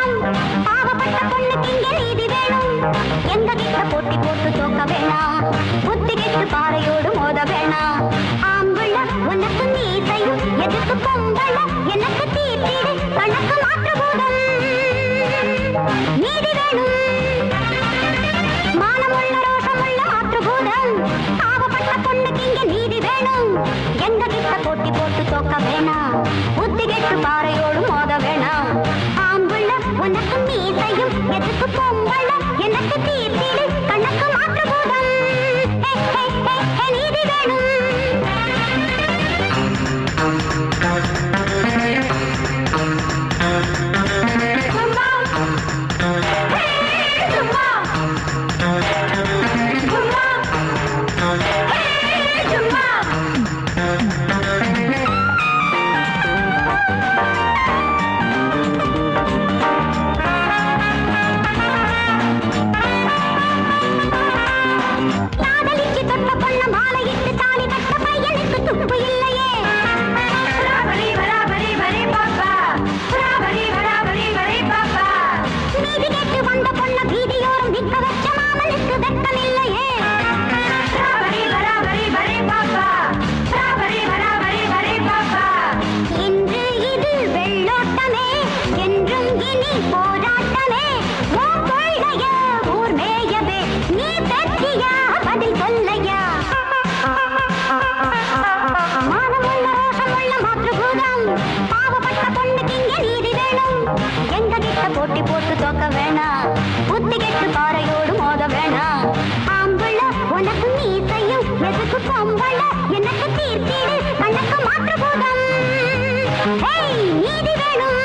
மாற்றபூதம் பாவப்பட்ட பொண்ணுக்கு இங்கே நீதி வேணும் எங்க கிட்ட போட்டி போட்டு தோக்க வேணாம் புத்தி கெட்டு பாறையோடு மோத வேணாம் ஆம்புள்ள உனக்கு நீசையும் எதுக்கு பொம்பள எனக்கு தீர்த்தீடு கணக்கு மாற்றபூதம் நீதி வேணும் மானமுள்ள ரோஷமுள்ள மாற்றபூதம் பாவப்பட்ட பொண்ணுக்கு இங்கே நீதி வேணும் எங்க கிட்ட போட்டி போட்டு தோக்க வேணாம் புத்தி கெட்டு பாறையோடு மோத வேணாம் ஆம்புள்ள உனக்கு நீசையும் எதுக்கு பொம்பள எனக்கு தீர்த்தீடு கணக்கு மாற்றபூதம் நீதி வேணும் போட்டி போட்டு தோக்க வேணாம் புத்தி கெட்டு பாறையோடு மோத வேணாம் ஆம்பள உனக்கு நீசையும் எதுக்கு பொம்பள எனக்கு தீர்த்தீடு கணக்கு மாற்றபூதம் நீதி வேணும்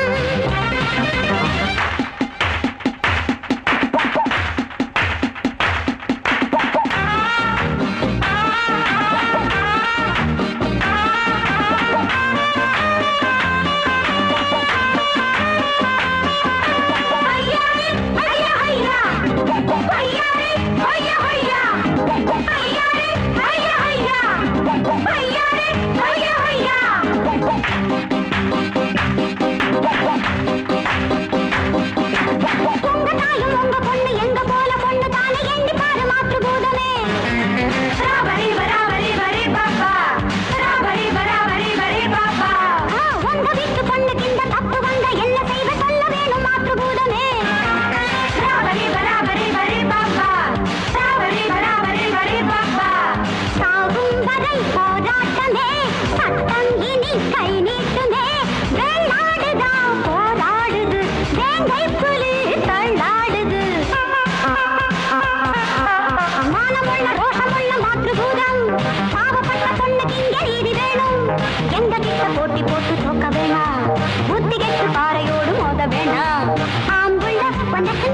போட்டி போட்டு தோக்க வேணாம் புத்தி கெட்டு பாறையோடு மோத வேணாம் ஆம்புள்ள உனக்கு